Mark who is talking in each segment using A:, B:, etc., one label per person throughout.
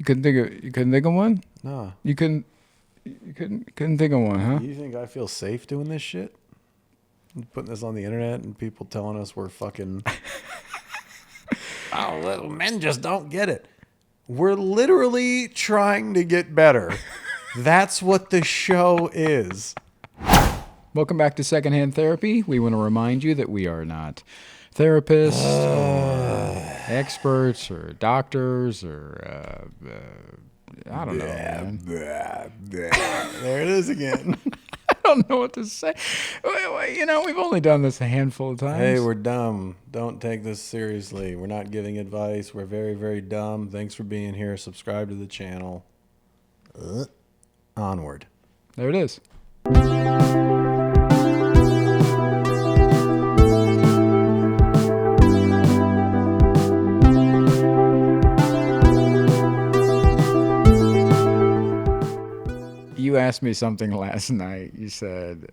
A: You couldn't think of one?
B: No.
A: You couldn't think of one, huh?
B: You think I feel safe doing this shit? Putting this on the internet and people telling us we're fucking... Oh, little men just don't get it. We're literally trying to get better. That's what the show is.
A: Welcome back to Secondhand Therapy. We want to remind you that we are not therapists or experts or doctors or I don't know, man.
B: There it is again.
A: I don't know what to say. You know, we've only done this a handful of times.
B: Hey, we're dumb. Don't take this seriously. We're not giving advice. We're very, very dumb. Thanks for being here. Subscribe to the channel. Onward.
A: There it is. You asked me something last night. You said,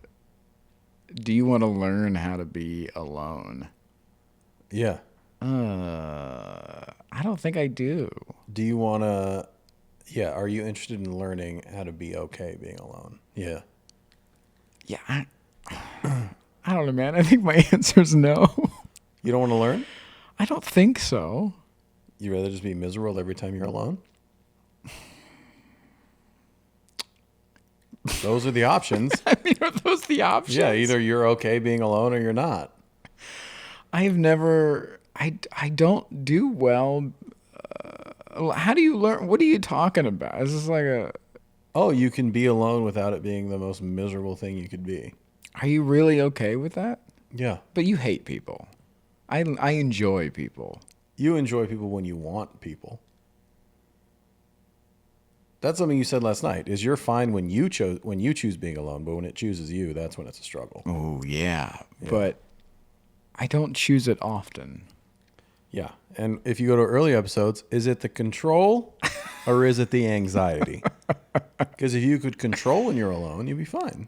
A: do you want to learn how to be alone?
B: Yeah.
A: I don't think I do.
B: Do you want to... Yeah, are you interested in learning how to be okay being alone? Yeah.
A: Yeah, I don't know, man. I think my answer is no.
B: You don't want to learn?
A: I don't think so.
B: You'd rather just be miserable every time you're alone? Those are the options.
A: I mean, are those the options?
B: Yeah, either you're okay being alone or you're not.
A: I've never... I don't do well... how do you learn? What are you talking about? Is this like a...
B: Oh, you can be alone without it being the most miserable thing you could be.
A: Are you really okay with that?
B: Yeah.
A: But you hate people. I enjoy people.
B: You enjoy people when you want people. That's something you said last night. Is you're fine when you choose being alone, but when it chooses you, that's when it's a struggle.
A: Oh, yeah. But I don't choose it often.
B: Yeah. And if you go to early episodes, is it the control or is it the anxiety? Because if you could control when you're alone, you'd be fine.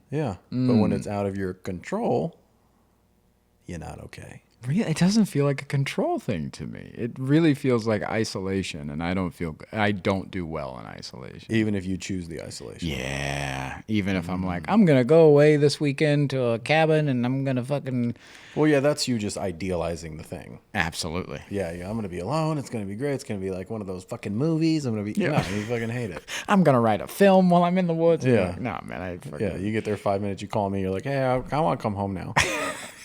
B: Yeah. But when it's out of your control, you're not okay.
A: Really, it doesn't feel like a control thing to me. It really feels like isolation, and I don't do well in isolation.
B: Even if you choose the isolation.
A: Yeah. Even if I'm like, I'm going to go away this weekend to a cabin, and I'm going to fucking...
B: Well, yeah, that's you just idealizing the thing.
A: Absolutely.
B: Yeah, I'm going to be alone. It's going to be great. It's going to be like one of those fucking movies. I'm going to be...
A: Yeah.
B: No, you fucking hate it.
A: I'm going to write a film while I'm in the woods.
B: Yeah.
A: Like, no, man,
B: Yeah, you get there 5 minutes, you call me, you're like, hey, I want to come home now.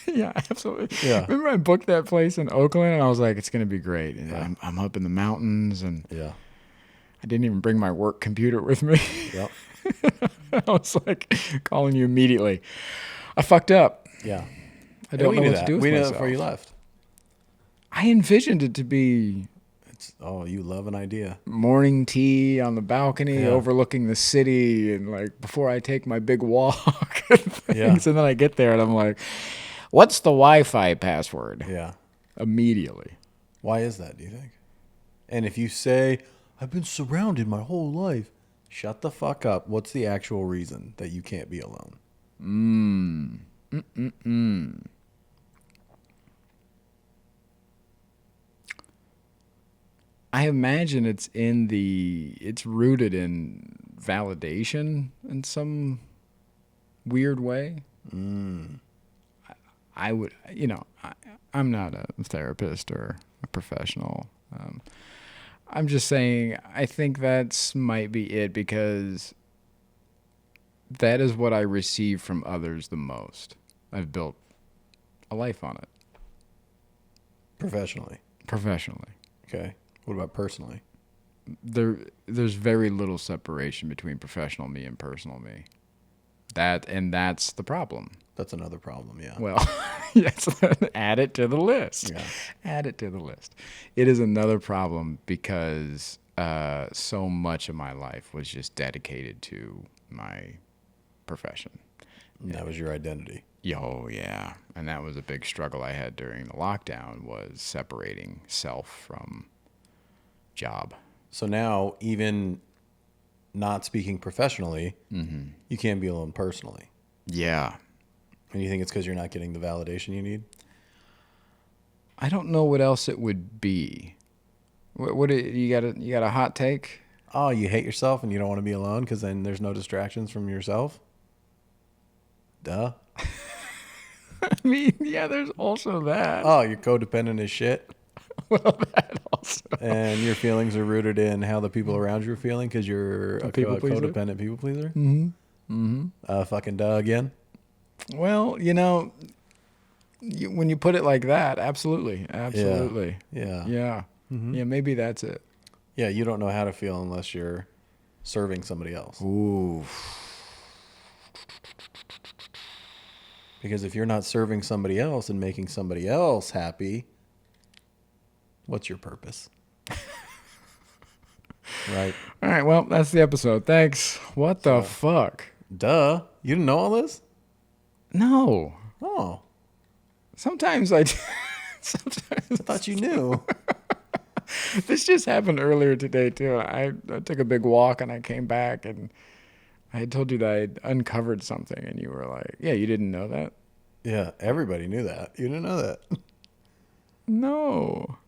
A: Yeah, absolutely.
B: Yeah.
A: Remember I booked that place in Oakland, and I was like, it's going to be great. And
B: Yeah.
A: I'm up in the mountains, and
B: Yeah.
A: I didn't even bring my work computer with me.
B: Yep.
A: I was like calling you immediately. I fucked up.
B: Yeah.
A: I don't know what to do with
B: we knew
A: myself.
B: that before you left.
A: I envisioned it to be
B: You love an idea.
A: morning tea on the balcony,
B: Yeah.
A: overlooking the city, and like before I take my big walk and things.
B: Yeah.
A: And then I get there, and I'm like, what's the Wi-Fi password?
B: Yeah.
A: Immediately.
B: Why is that, do you think? And if you say, I've been surrounded my whole life, shut the fuck up. What's the actual reason that you can't be alone?
A: I imagine it's rooted in validation in some weird way. I would, I'm not a therapist or a professional. I'm just saying, I think that's might be it, because that is what I receive from others the most. I've built a life on it.
B: Professionally. Okay. What about personally?
A: There's very little separation between professional me and personal me. That's the problem.
B: That's another problem, yeah.
A: Well, yes, add it to the list.
B: Yeah.
A: Add it to the list. It is another problem because so much of my life was just dedicated to my profession.
B: And that was your identity.
A: Oh, yeah. And that was a big struggle I had during the lockdown, was separating self from job.
B: So now, even not speaking professionally, you can't be alone personally.
A: Yeah.
B: And you think it's because you're not getting the validation you need?
A: I don't know what else it would be. You got a hot take?
B: Oh, you hate yourself and you don't want to be alone because then there's no distractions from yourself? Duh.
A: I mean, yeah, there's also that.
B: Oh, you're codependent as shit.
A: Well, that also.
B: And your feelings are rooted in how the people around you are feeling because you're a
A: people pleaser?
B: codependent people pleaser?
A: Mm-hmm. Mm-hmm.
B: Fucking duh again.
A: Well, when you put it like that, absolutely. Absolutely.
B: Yeah.
A: Yeah.
B: Mm-hmm.
A: Yeah, maybe that's it.
B: Yeah, you don't know how to feel unless you're serving somebody else.
A: Ooh.
B: Because if you're not serving somebody else and making somebody else happy, what's your purpose? Right.
A: All right, well, that's the episode. Thanks. What the fuck?
B: Duh. You didn't know all this?
A: No.
B: Oh.
A: Sometimes I
B: I thought you knew.
A: This just happened earlier today, too. I took a big walk and I came back and I had told you that I uncovered something and you were like, yeah, you didn't know that?
B: Yeah, everybody knew that. You didn't know that.
A: No.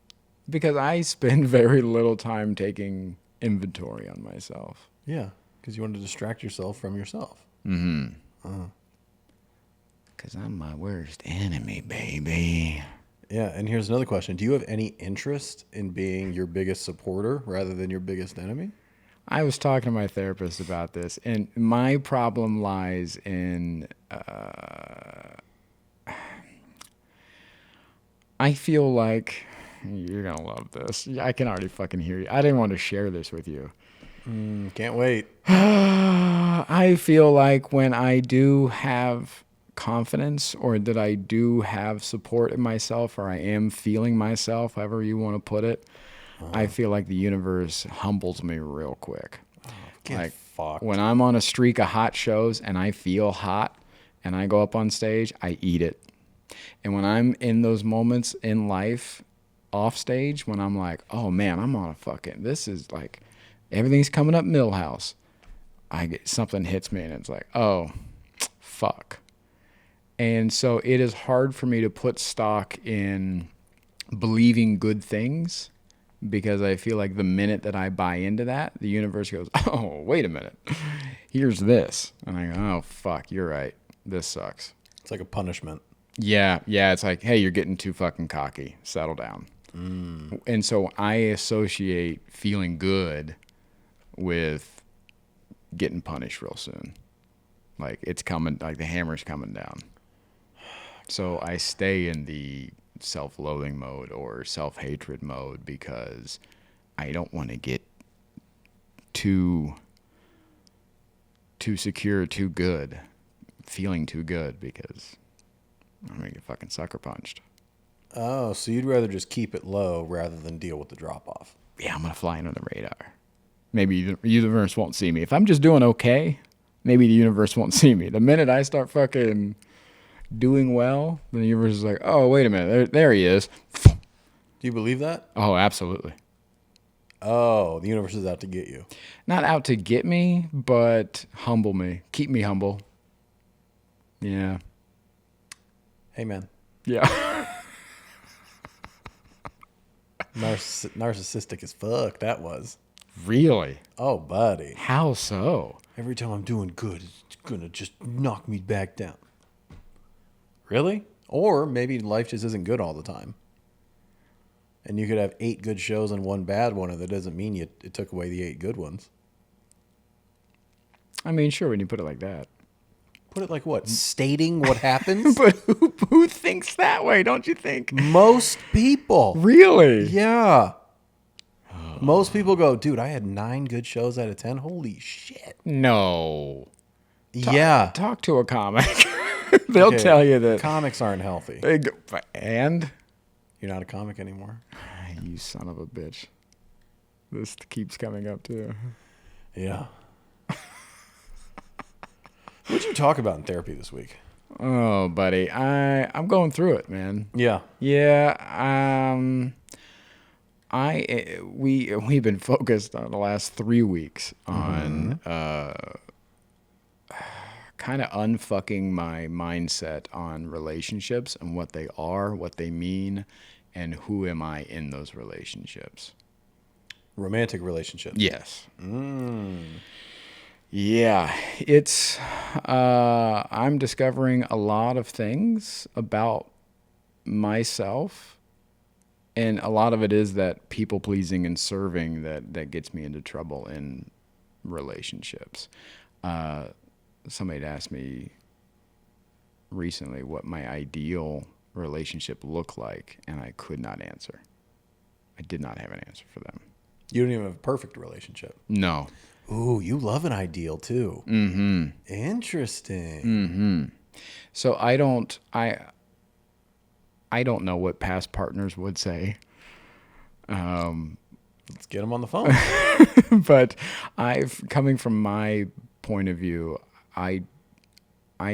A: Because I spend very little time taking inventory on myself.
B: Yeah, because you want to distract yourself from yourself.
A: Mm-hmm. Because I'm my worst enemy, baby.
B: Yeah, and here's another question. Do you have any interest in being your biggest supporter rather than your biggest enemy?
A: I was talking to my therapist about this, and my problem lies in I feel like you're going to love this. I can already fucking hear you. I didn't want to share this with you.
B: Can't wait.
A: I feel like when I do have confidence or that I do have support in myself or I am feeling myself, however you want to put it, I feel like the universe humbles me real quick.
B: Get fucked.
A: When I'm on a streak of hot shows and I feel hot and I go up on stage, I eat it. And when I'm in those moments in life off stage, when I'm like, oh man, I'm on a fucking, this is like, everything's coming up Millhouse. Something hits me and it's like, oh, fuck. And so it is hard for me to put stock in believing good things because I feel like the minute that I buy into that, the universe goes, oh, wait a minute. Here's this. And I go, oh, fuck, you're right. This sucks.
B: It's like a punishment.
A: Yeah. It's like, hey, you're getting too fucking cocky. Settle down. And so I associate feeling good with getting punished real soon. Like it's coming, like the hammer's coming down. So I stay in the self-loathing mode or self-hatred mode because I don't want to get too secure, too good, feeling too good because I'm going to get fucking sucker punched.
B: Oh, so you'd rather just keep it low rather than deal with the drop-off.
A: Yeah, I'm going to fly under the radar. Maybe the universe won't see me. If I'm just doing okay, maybe the universe won't see me. The minute I start fucking doing well, then the universe is like, oh, wait a minute. There he is.
B: Do you believe that?
A: Oh, absolutely.
B: Oh, the universe is out to get you.
A: Not out to get me, but humble me. Keep me humble. Yeah.
B: Hey, man.
A: Yeah.
B: Narcissistic as fuck, that was.
A: Really?
B: Oh, buddy.
A: How so?
B: Every time I'm doing good, it's going to just knock me back down. Really? Or maybe life just isn't good all the time. And you could have 8 good shows and 1 bad one, and that doesn't mean it took away the 8 good ones.
A: I mean, sure, when you put it like that.
B: Put it like what? Stating what happens?
A: But who thinks that way, don't you think?
B: Most people.
A: Really?
B: Yeah. Most people go, dude, I had 9 good shows out of 10. Holy shit.
A: No.
B: Yeah.
A: Talk to a comic. They'll tell you that.
B: Comics aren't healthy.
A: And?
B: You're not a comic anymore.
A: You son of a bitch. This keeps coming up too.
B: Yeah. What'd you talk about in therapy this week?
A: Oh, buddy. I'm going through it, man.
B: Yeah.
A: Yeah. We've been focused on the last 3 weeks on kind of unfucking my mindset on relationships and what they are, what they mean, and who am I in those relationships.
B: Romantic relationships.
A: Yes.
B: Mm.
A: Yeah, I'm discovering a lot of things about myself, and a lot of it is that people pleasing and serving that gets me into trouble in relationships. Uh, Somebody had asked me recently what my ideal relationship looked like, and I could not answer. I did not have an answer for them.
B: You don't even have a perfect relationship.
A: No.
B: Ooh, you love an ideal too.
A: Mm-hmm.
B: Interesting.
A: Mm-hmm. So I don't know what past partners would say.
B: Let's get them on the phone.
A: But coming from my point of view, I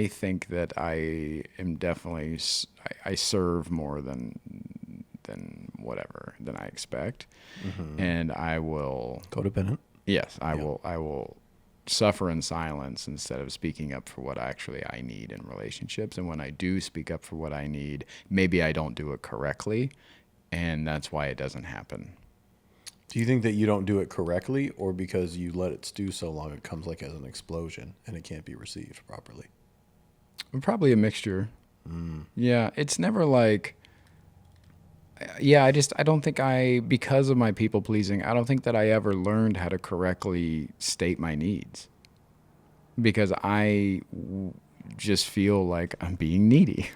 A: think that I am definitely I serve more than I expect, and I will.
B: Codependent.
A: Yes, I will suffer in silence instead of speaking up for what actually I need in relationships. And when I do speak up for what I need, maybe I don't do it correctly, and that's why it doesn't happen.
B: Do you think that you don't do it correctly, or because you let it stew so long it comes like as an explosion and it can't be received properly?
A: Probably a mixture. Yeah, it's never like. Yeah, I don't think because of my people pleasing, I don't think that I ever learned how to correctly state my needs, because just feel like I'm being needy.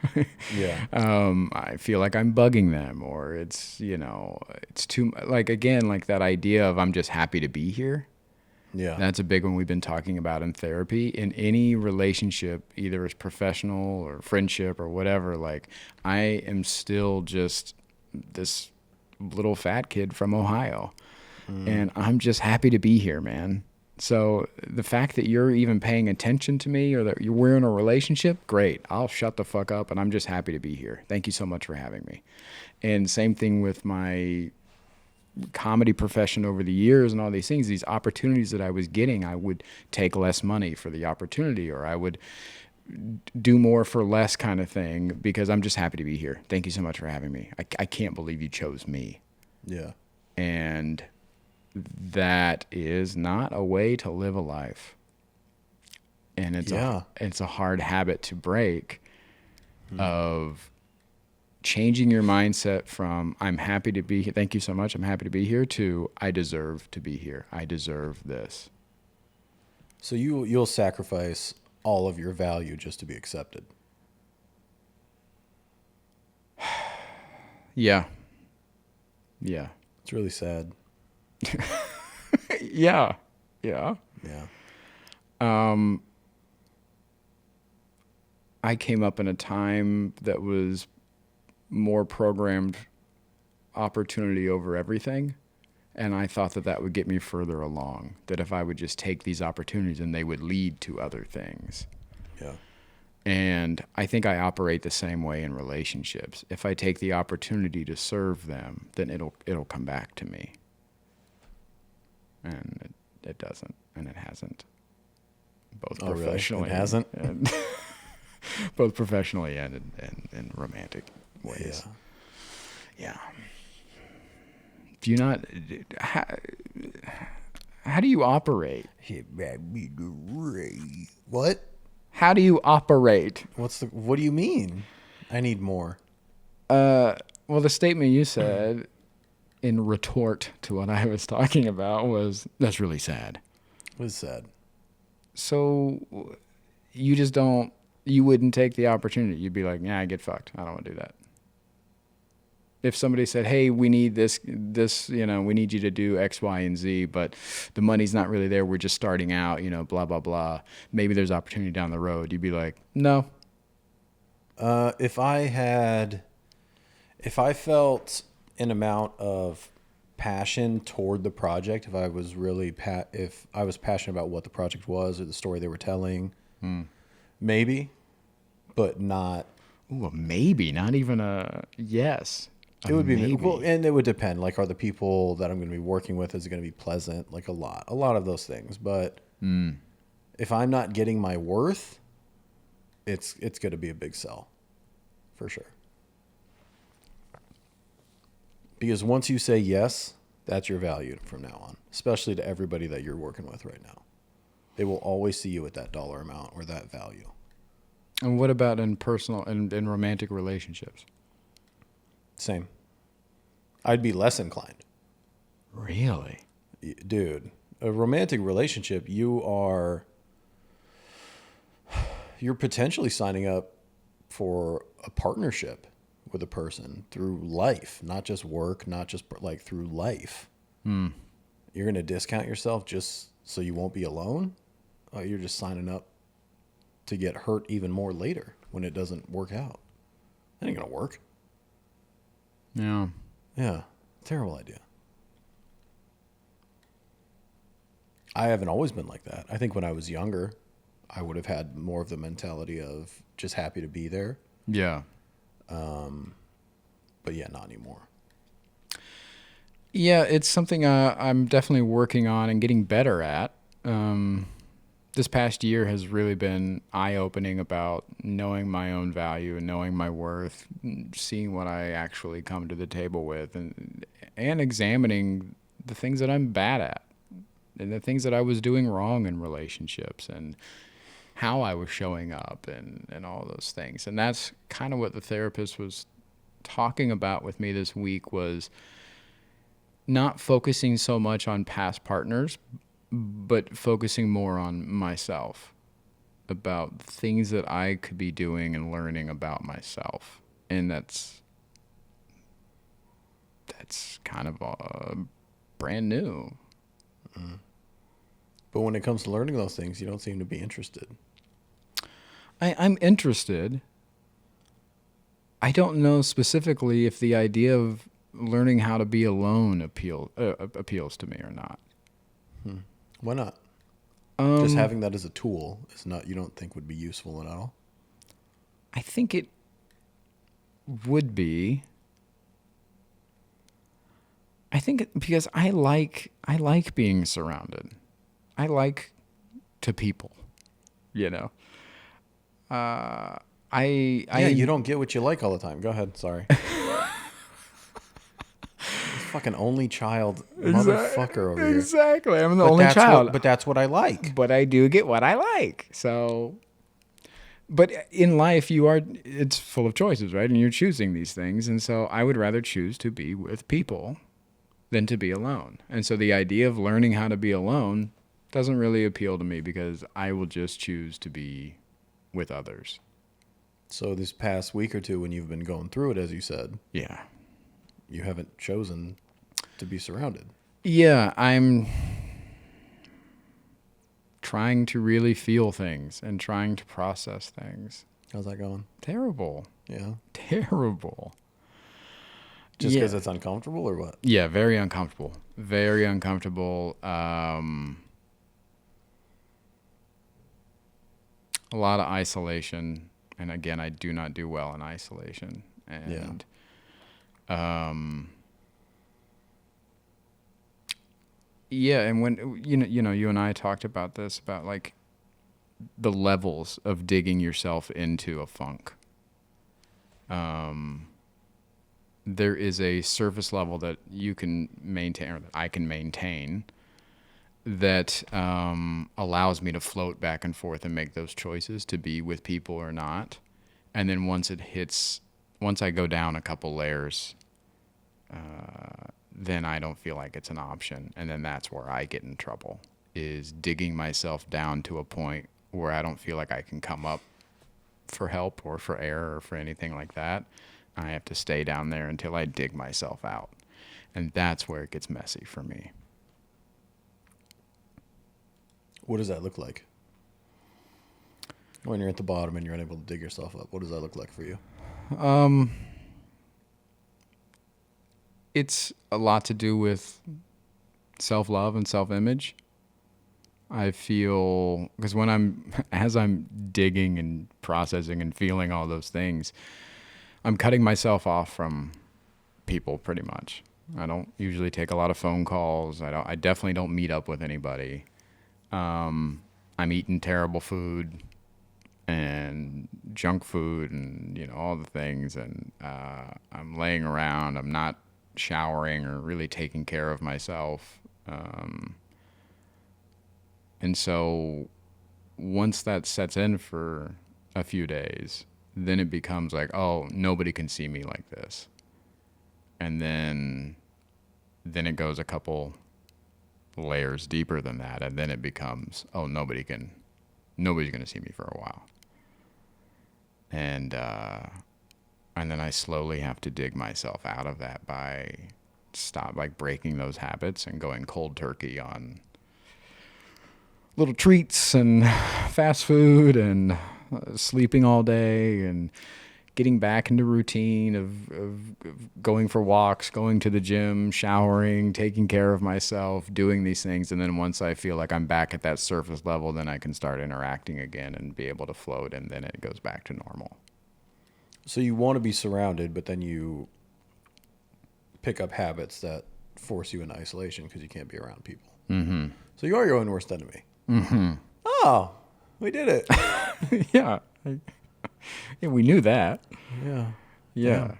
B: Yeah.
A: I feel like I'm bugging them, or it's too, like, again, like that idea of I'm just happy to be here.
B: Yeah.
A: That's a big one we've been talking about in therapy. In any relationship, either as professional or friendship or whatever, like, I am still just this little fat kid from Ohio, and I'm just happy to be here, man. So the fact that you're even paying attention to me, or that we're in a relationship, great. I'll shut the fuck up, and I'm just happy to be here. Thank you so much for having me. And same thing with my comedy profession over the years and all these things, these opportunities that I was getting, I would take less money for the opportunity, or I would do more for less kind of thing, because I'm just happy to be here. Thank you so much for having me. I can't believe you chose me.
B: Yeah.
A: And that is not a way to live a life. And it's a hard habit to break, of changing your mindset from I'm happy to be here, thank you so much, I'm happy to be here, to I deserve to be here. I deserve this.
B: So you'll sacrifice all of your value just to be accepted.
A: Yeah. Yeah.
B: It's really sad.
A: Yeah. Yeah.
B: Yeah.
A: I came up in a time that was more programmed opportunity over everything. And I thought that would get me further along, that if I would just take these opportunities, and they would lead to other things.
B: Yeah.
A: And I think I operate the same way in relationships. If I take the opportunity to serve them, then it'll come back to me. And it doesn't, and it hasn't. Both professionally.
B: Really? It hasn't?
A: And both professionally and in romantic ways. Yeah. Do you not? How do you operate?
B: What?
A: How do you operate?
B: What do you mean? I need more.
A: Well, the statement you said in retort to what I was talking about was, that's really sad.
B: What is sad?
A: So you wouldn't take the opportunity. You'd be like, yeah, I get fucked. I don't want to do that. If somebody said, hey, we need this, we need you to do X, Y, and Z, but the money's not really there. We're just starting out, blah, blah, blah. Maybe there's opportunity down the road. You'd be like, no.
B: If I felt an amount of passion toward the project, if I was passionate about what the project was or the story they were telling, maybe, but not.
A: Ooh, a maybe, not even a yes.
B: It would be
A: maybe.
B: well, and it would depend. Like, are the people that I'm going to be working with, is it going to be pleasant? Like a lot of those things. But if I'm not getting my worth, it's going to be a big sell, for sure. Because once you say yes, That's your value from now on, especially to everybody that you're working with right now. They will always see you at that dollar amount or that value.
A: And what about in personal and in romantic relationships?
B: Same. I'd be less inclined.
A: Really?
B: Dude, a romantic relationship, you're potentially signing up for a partnership with a person through life, not just work, not just like through life. You're going to discount yourself just so you won't be alone? You're just signing up to get hurt even more later when it doesn't work out. That ain't going to work.
A: Yeah.
B: Yeah. Terrible idea. I haven't always been like that. I think when I was younger, I would have had more of the mentality of just happy to be there.
A: Yeah.
B: But yeah, not anymore.
A: Yeah, it's something I'm definitely working on and getting better at. This past year has really been eye-opening about knowing my own value and knowing my worth, seeing what I actually come to the table with, and examining the things that I'm bad at and the things that I was doing wrong in relationships and how I was showing up and all those things. And that's kind of what the therapist was talking about with me this week, was not focusing so much on past partners, but focusing more on myself, about things that I could be doing and learning about myself. And that's kind of brand new.
B: But when it comes to learning those things, you don't seem to be interested.
A: I'm interested. I don't know specifically if the idea of learning how to be alone appeals to me or not.
B: Why not? Just having that as a tool is not, you don't think would be useful at all?
A: I think it would be. I think because I like being surrounded. I like to people, you know.
B: You don't get what you like all the time. Go ahead. Sorry. Fucking only child motherfucker over here.
A: Exactly. I'm the only child.
B: But that's what I like.
A: But I do get what I like. So, but in life, it's full of choices, right? And you're choosing these things. And so I would rather choose to be with people than to be alone. And so the idea of learning how to be alone doesn't really appeal to me, because I will just choose to be with others.
B: So this past week or two, when you've been going through it, as you said,
A: Yeah.
B: you haven't chosen to be surrounded.
A: Yeah, I'm trying to really feel things and trying to process things.
B: How's that going?
A: Terrible.
B: Yeah.
A: Terrible.
B: Just because it's uncomfortable or what?
A: Yeah, very uncomfortable. Very uncomfortable. A lot of isolation. And again, I do not do well in isolation. And and when you and I talked about this, about like the levels of digging yourself into a funk. There is a surface level that you can maintain, or that I can maintain, that allows me to float back and forth and make those choices to be with people or not. And then once I go down a couple layers, then I don't feel like it's an option. And then that's where I get in trouble, is digging myself down to a point where I don't feel like I can come up for help or for air or for anything like that. I have to stay down there until I dig myself out. And that's where it gets messy for me.
B: What does that look like? When you're at the bottom and you're unable to dig yourself up, what does that look like for you?
A: It's a lot to do with self-love and self-image. I feel, because as I'm digging and processing and feeling all those things, I'm cutting myself off from people pretty much. I don't usually take a lot of phone calls. I definitely don't meet up with anybody. I'm eating terrible food and junk food and all the things, and I'm laying around. I'm not showering or really taking care of myself. And so once that sets in for a few days, then it becomes like, oh, nobody can see me like this. And then it goes a couple layers deeper than that. And then it becomes, oh, nobody's going to see me for a while. And then I slowly have to dig myself out of that by breaking those habits and going cold turkey on little treats and fast food and sleeping all day and getting back into routine of going for walks, going to the gym, showering, taking care of myself, doing these things. And then once I feel like I'm back at that surface level, then I can start interacting again and be able to float, and then it goes back to normal.
B: So you want to be surrounded, but then you pick up habits that force you into isolation because you can't be around people.
A: Mm-hmm.
B: So you are your own worst enemy.
A: Mm-hmm.
B: Oh, we did it.
A: Yeah. Yeah, we knew that.
B: Yeah.
A: Yeah.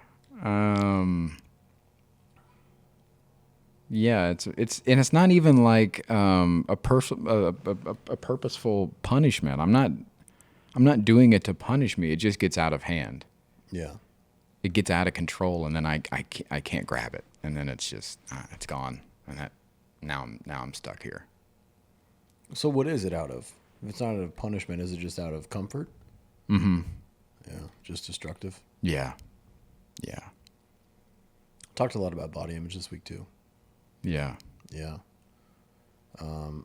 A: Yeah, it's not even like a purposeful punishment. I'm not doing it to punish me. It just gets out of hand.
B: Yeah.
A: It gets out of control, and then I can't grab it, and then it's just it's gone, and now I'm stuck here.
B: So what is it out of? If it's not out of punishment, is it just out of comfort?
A: Mm-hmm.
B: Yeah, just destructive.
A: Yeah. Yeah.
B: Talked a lot about body image this week too.
A: Yeah.
B: Yeah.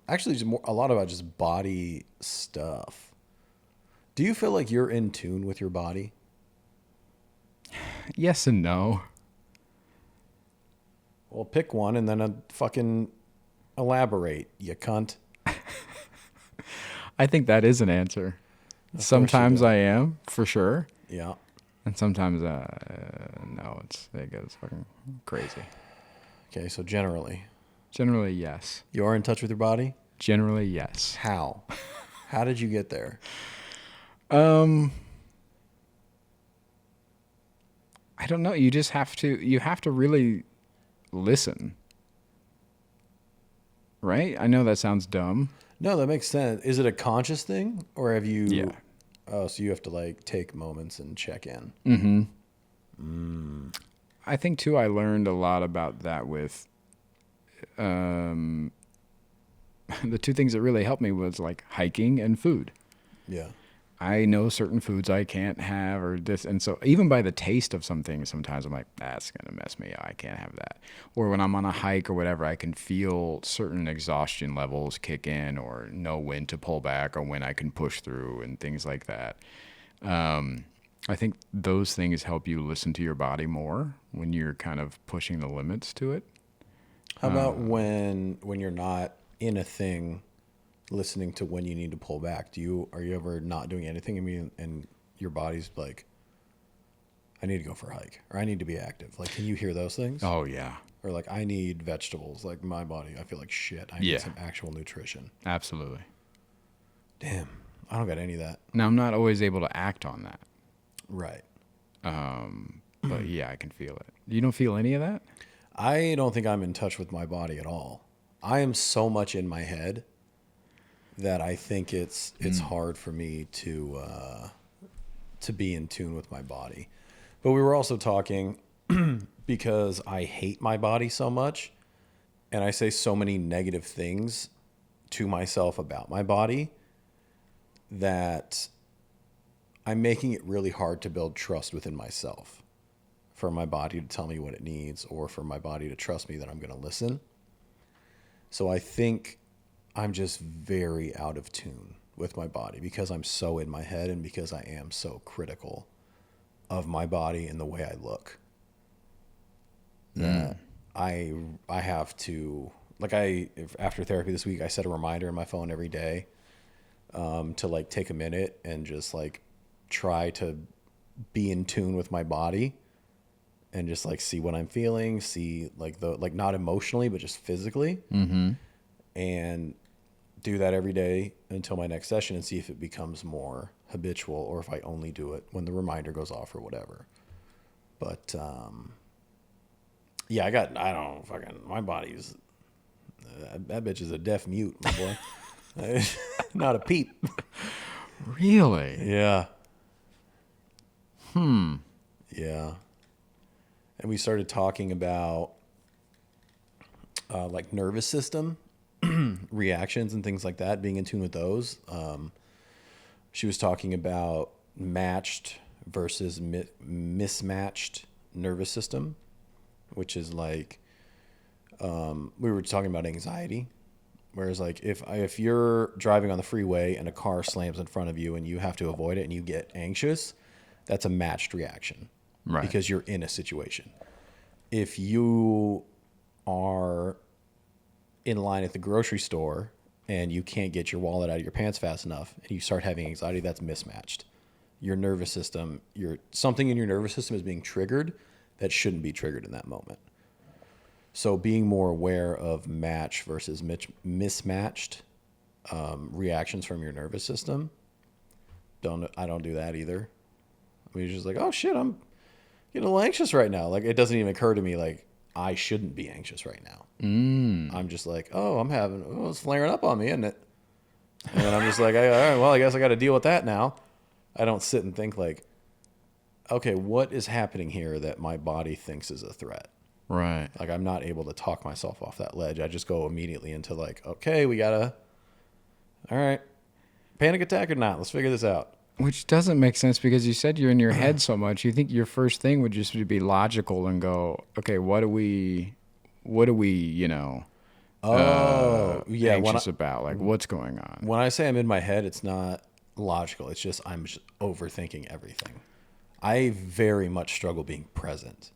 B: Actually, just a lot about just body stuff. Do you feel like you're in tune with your body?
A: Yes and no.
B: Well, pick one and then fucking elaborate, you cunt.
A: I think that is an answer. Sometimes I am, for sure.
B: Yeah.
A: And sometimes, no, it goes fucking crazy.
B: Okay, so generally.
A: Generally, yes.
B: You are in touch with your body?
A: Generally, yes.
B: How? How did you get there?
A: I don't know. You have to really listen. Right? I know that sounds dumb.
B: No, that makes sense. Is it a conscious thing, or have you?
A: Yeah.
B: Oh, so you have to like take moments and check in.
A: Mm-hmm. I think too. I learned a lot about that with the two things that really helped me was like hiking and food.
B: Yeah.
A: I know certain foods I can't have or this. And so even by the taste of some things, sometimes I'm like, that's going to mess me up. I can't have that. Or when I'm on a hike or whatever, I can feel certain exhaustion levels kick in or know when to pull back or when I can push through and things like that. I think those things help you listen to your body more when you're kind of pushing the limits to it.
B: How about when you're not in a thing, listening to when you need to pull back? Are you ever not doing anything? I mean, and your body's like, I need to go for a hike or I need to be active. Like, can you hear those things?
A: Oh yeah.
B: Or like, I need vegetables. Like my body, I feel like shit. I need some actual nutrition.
A: Absolutely.
B: Damn, I don't got any of that.
A: Now I'm not always able to act on that.
B: Right.
A: But yeah, I can feel it. You don't feel any of that?
B: I don't think I'm in touch with my body at all. I am so much in my head that I think it's hard for me to be in tune with my body. But we were also talking because I hate my body so much and I say so many negative things to myself about my body that I'm making it really hard to build trust within myself for my body to tell me what it needs or for my body to trust me that I'm going to listen. So I think I'm just very out of tune with my body because I'm so in my head and because I am so critical of my body and the way I look. That I have to, like after therapy this week, I set a reminder in my phone every day to like take a minute and just like try to be in tune with my body and just like see what I'm feeling, see like not emotionally, but just physically. Mm-hmm. And do that every day until my next session and see if it becomes more habitual or if I only do it when the reminder goes off or whatever. But Yeah, I don't fucking, my body's, that bitch is a deaf mute, my boy. Not a peep.
A: Really?
B: Yeah. Yeah. And we started talking about like nervous system reactions and things like that, being in tune with those. She was talking about matched versus mismatched nervous system, which is like, we were talking about anxiety. Whereas like if you're driving on the freeway and a car slams in front of you and you have to avoid it and you get anxious, that's a matched reaction,
A: Right.
B: because you're in a situation. If you are in line at the grocery store and you can't get your wallet out of your pants fast enough and you start having anxiety, that's mismatched. Your nervous system, something in your nervous system is being triggered that shouldn't be triggered in that moment. So being more aware of match versus mismatched reactions from your nervous system. I don't do that either. I mean, you're just like, oh shit, I'm getting a little anxious right now. Like, it doesn't even occur to me like I shouldn't be anxious right now. I'm just like, oh, it's flaring up on me, isn't it? And then I'm just like, all right, well, I guess I got to deal with that now. I don't sit and think like, okay, what is happening here that my body thinks is a threat?
A: Right.
B: Like, I'm not able to talk myself off that ledge. I just go immediately into like, okay, all right, panic attack or not, let's figure this out.
A: Which doesn't make sense because you said you're in your head so much. You think your first thing would just be logical and go, okay, what are we,
B: Yeah.
A: anxious about? Like, what's going on?
B: When I say I'm in my head, it's not logical. It's just I'm just overthinking everything. I very much struggle being present.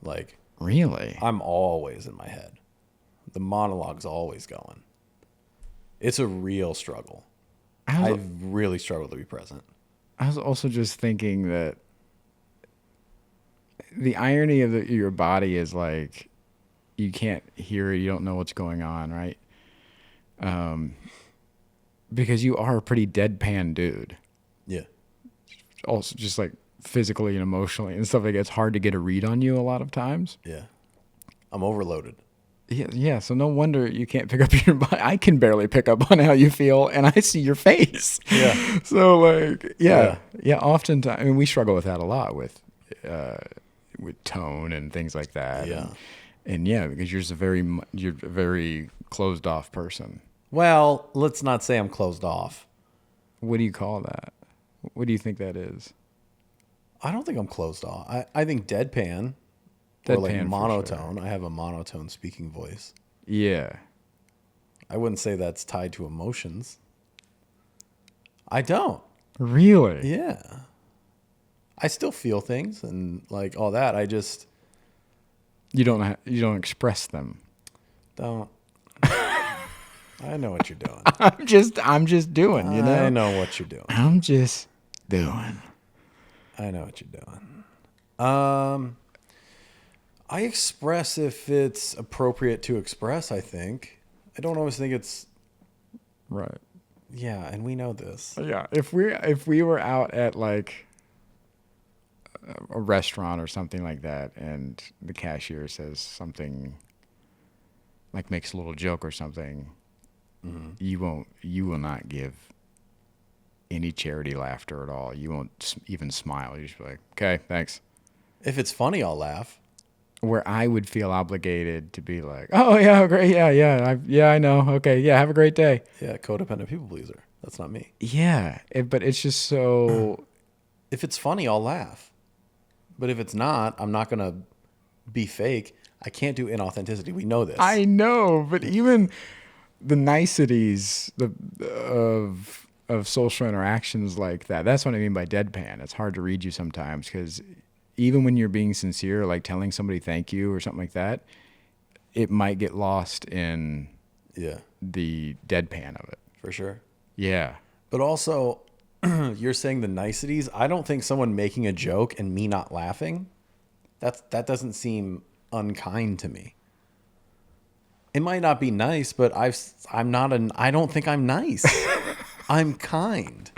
B: Like,
A: Really?
B: I'm always in my head. The monologue's always going. It's a real struggle. I really struggle to be present.
A: I was also just thinking that the irony of your body is like you can't hear it, you don't know what's going on, right? Because you are a pretty deadpan dude.
B: Yeah.
A: Also, just like physically and emotionally and stuff like that. It's hard to get a read on you a lot of times.
B: Yeah. I'm overloaded.
A: Yeah. So no wonder you can't pick up your body. I can barely pick up on how you feel, and I see your face.
B: Yeah.
A: So like, yeah. Oftentimes, I mean, we struggle with that a lot with tone and things like that.
B: Yeah.
A: And yeah, because you're a very closed off person.
B: Well, let's not say I'm closed off.
A: What do you call that? What do you think that is?
B: I don't think I'm closed off. I think deadpan. Or like
A: Deadpan for
B: monotone.
A: sure.
B: I have a monotone speaking voice.
A: Yeah.
B: I wouldn't say that's tied to emotions. I don't.
A: Really?
B: Yeah. I still feel things and like all that. I just
A: You don't express them.
B: don't. I know what you're doing.
A: I'm just doing, you know?
B: I know what you're doing.
A: I'm just doing.
B: I know what you're doing. I express if it's appropriate to express, I think. I don't always think it's
A: Right.
B: yeah, and we know this.
A: Yeah. If we were out at like a restaurant or something like that and the cashier says something like makes a little joke or something, you will not give any charity laughter at all. You won't even smile. You just be like, okay, thanks.
B: If it's funny, I'll laugh.
A: Where I would feel obligated to be like, oh yeah, great, yeah, I know, okay, yeah, have a great day.
B: Yeah, codependent people pleaser. That's not me.
A: Yeah, but it's just so.
B: If it's funny, I'll laugh. But if it's not, I'm not gonna be fake. I can't do inauthenticity. We know this.
A: I know, but even the niceties of social interactions like that. That's what I mean by deadpan. It's hard to read you sometimes because even when you're being sincere, like telling somebody thank you or something like that, it might get lost in the deadpan of it.
B: For sure.
A: Yeah.
B: But also, you're saying the niceties. I don't think someone making a joke and me not laughing, that doesn't seem unkind to me. It might not be nice, but I don't think I'm nice. I'm kind.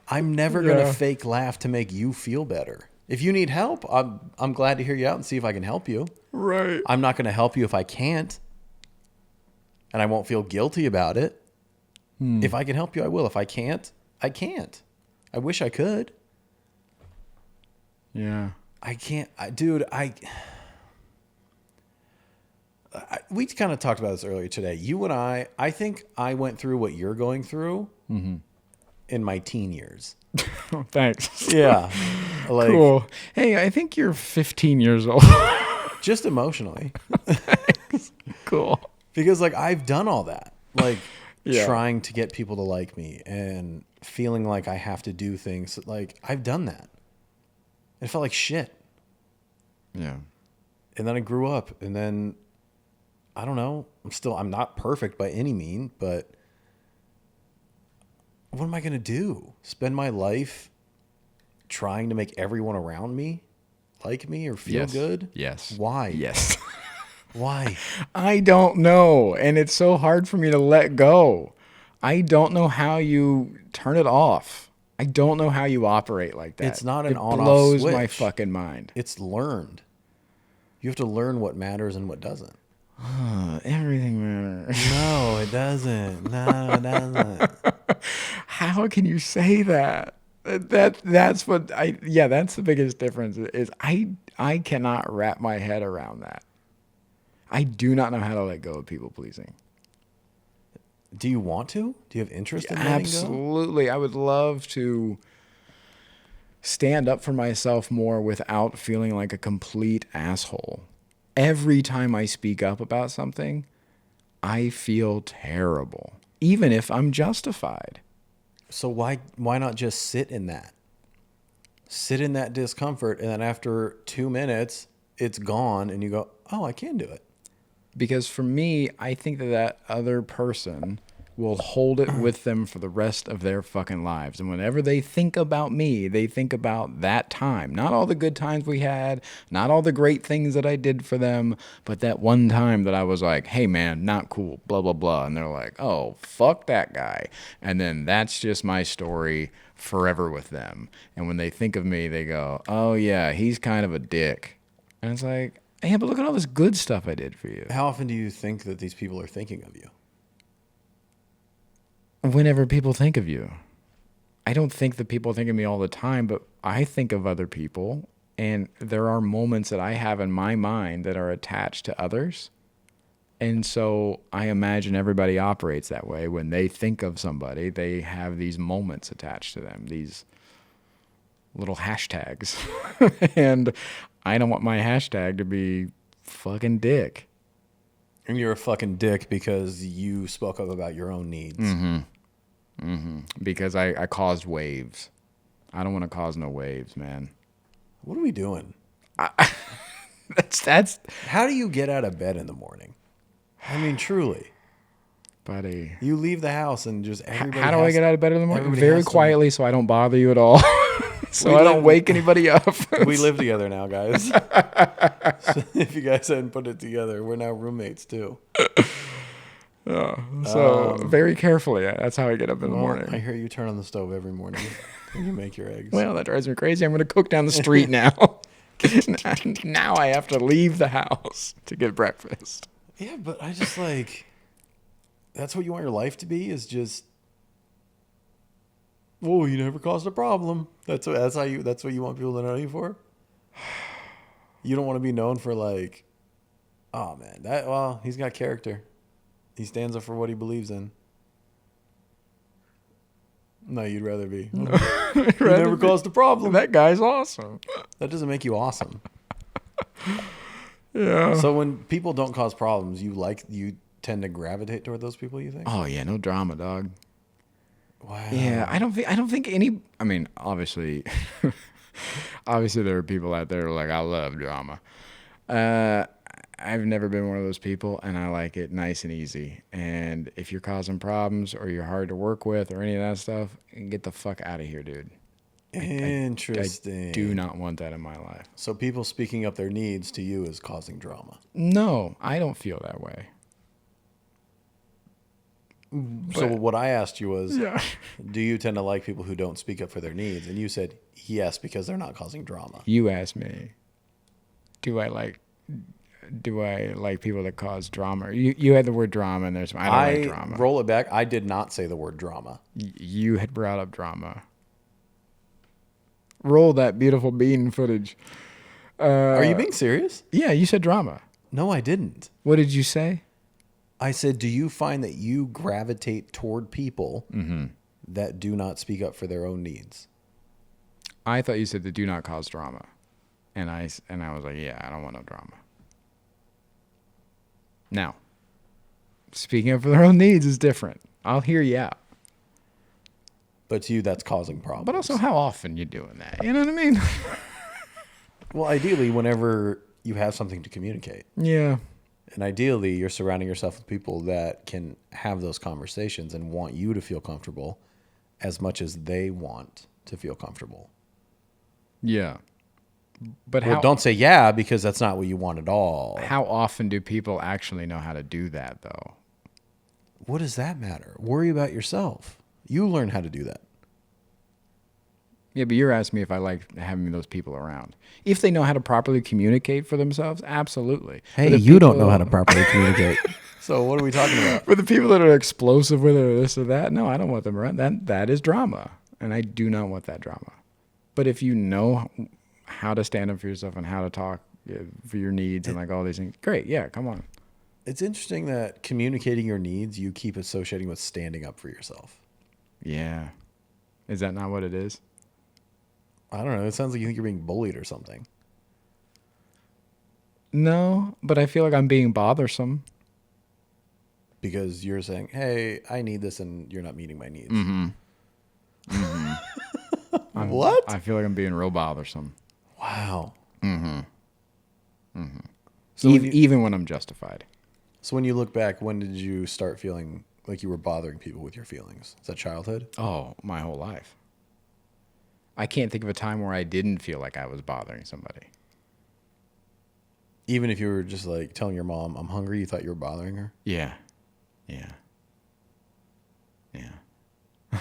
B: I'm never going to fake laugh to make you feel better. If you need help, I'm glad to hear you out and see if I can help you.
A: Right.
B: I'm not going to help you if I can't. And I won't feel guilty about it. If I can help you, I will. If I can't, I can't. I wish I could.
A: Yeah.
B: I can't. Dude, we kind of talked about this earlier today. You and I think I went through what you're going through in my teen years.
A: Oh, thanks.
B: Yeah. Like,
A: Cool. Hey, I think you're 15 years old.
B: just emotionally.
A: Cool.
B: Because, like, I've done all that. Like,
A: Yeah.
B: trying to get people to like me and feeling like I have to do things. Like, I've done that. It felt like shit.
A: Yeah.
B: And then I grew up, and then I don't know. I'm not perfect by any mean, but what am I going to do? Spend my life trying to make everyone around me like me or feel good?
A: Yes.
B: Why?
A: Yes.
B: Why?
A: I don't know. And it's so hard for me to let go. I don't know how you turn it off. I don't know how you operate like that.
B: It's not an
A: it
B: on-off
A: blows
B: switch.
A: my fucking mind.
B: It's learned. You have to learn what matters and what doesn't.
A: Everything matters.
B: No, it doesn't. No, it doesn't.
A: How can you say that? That's what that's the biggest difference is I cannot wrap my head around that. I do not know how to let go of people pleasing.
B: Do you want to? Do you have interest in letting go?
A: Absolutely. I would love to stand up for myself more without feeling like a complete asshole. Every time I speak up about something, I feel terrible, even if I'm justified.
B: So why not just sit in that? Sit in that discomfort, and then after 2 minutes, it's gone, and you go, oh, I can do it.
A: Because for me, I think that other person will hold it with them for the rest of their fucking lives. And whenever they think about me, they think about that time. Not all the good times we had, not all the great things that I did for them, but that one time that I was like, hey man, not cool, blah, blah, blah. And they're like, oh, fuck that guy. And then that's just my story forever with them. And when they think of me, they go, oh yeah, he's kind of a dick. And it's like, yeah, but look at all this good stuff I did for you.
B: How often do you think that these people are thinking of you?
A: Whenever people think of you. I don't think that people think of me all the time, but I think of other people, and there are moments that I have in my mind that are attached to others. And so I imagine everybody operates that way. When they think of somebody, they have these moments attached to them, these little hashtags. And I don't want my hashtag to be fucking dick.
B: And you're a fucking dick because you spoke up about your own needs.
A: Because I caused waves. I don't want to cause no waves, man.
B: What are we doing?
A: That's
B: How do you get out of bed in the morning? I mean, truly.
A: buddy.
B: You leave the house and just everybody
A: How do I get out of bed in the morning?
B: everybody
A: Very
B: has to-
A: quietly, so I don't bother you at all. So
B: We
A: I
B: live-
A: don't wake anybody up.
B: We live together now, guys. So if you guys hadn't put it together, we're now roommates too.
A: So very carefully. That's how I get up in the morning.
B: I hear you turn on the stove every morning when you make your eggs.
A: Well, that drives me crazy. I'm going to cook down the street now. Now I have to leave the house to get breakfast.
B: Yeah, but I just like, that's what you want your life to be, is just, oh, you never caused a problem. That's what you want people to know you for. You don't want to be known for like, oh man, he's got character. He stands up for what he believes in. No, you'd rather be. You never caused a problem.
A: That guy's awesome.
B: That doesn't make you awesome.
A: Yeah.
B: So when people don't cause problems, you tend to gravitate toward those people, you think?
A: Oh yeah, no drama, dog.
B: Wow.
A: Yeah, I don't think any. I mean, obviously, there are people out there who are like, I love drama. I've never been one of those people, and I like it nice and easy. And if you're causing problems or you're hard to work with or any of that stuff, get the fuck out of here, dude.
B: Interesting.
A: I do not want that in my life.
B: So people speaking up their needs to you is causing drama.
A: No, I don't feel that way.
B: So what I asked you was,
A: Yeah.
B: do you tend to like people who don't speak up for their needs? And you said yes, because they're not causing drama.
A: You asked me, do I like people that cause drama? You had the word drama in there. So I don't like drama.
B: Roll it back. I did not say the word drama.
A: You had brought up drama. Roll that beautiful bean footage.
B: Are you being serious?
A: Yeah, you said drama.
B: No, I didn't.
A: What did you say?
B: I said, do you find that you gravitate toward people that do not speak up for their own needs?
A: I thought you said that do not cause drama. And I was like, yeah, I don't want no drama. Now, speaking up for their own needs is different. I'll hear you out.
B: But to you, that's causing problems.
A: But also, how often you doing that? You know what I mean?
B: Well, ideally, whenever you have something to communicate.
A: Yeah.
B: And ideally, you're surrounding yourself with people that can have those conversations and want you to feel comfortable as much as they want to feel comfortable.
A: Yeah. But
B: Well, don't say yeah, because that's not what you want at all.
A: How often do people actually know how to do that, though?
B: What does that matter? Worry about yourself. You learn how to do that.
A: Yeah, but you're asking me if I like having those people around. If they know how to properly communicate for themselves, absolutely.
B: Hey, you don't know how to properly communicate. So what are we talking about?
A: For the people that are explosive with it or this or that, no, I don't want them around. That is drama, and I do not want that drama. But if you know how to stand up for yourself and how to talk for your needs and like all these things, great, yeah, come on.
B: It's interesting that communicating your needs, you keep associating with standing up for yourself.
A: Yeah. Is that not what it is?
B: I don't know. It sounds like you think you're being bullied or something.
A: No, but I feel like I'm being bothersome.
B: Because you're saying, hey, I need this, and you're not meeting my needs. What?
A: I feel like I'm being real bothersome.
B: Wow.
A: So even when I'm justified.
B: So when you look back, when did you start feeling like you were bothering people with your feelings? Is that childhood?
A: Oh, my whole life. I can't think of a time where I didn't feel like I was bothering somebody.
B: Even if you were just like telling your mom, I'm hungry, you thought you were bothering her?
A: Yeah. Yeah. Yeah.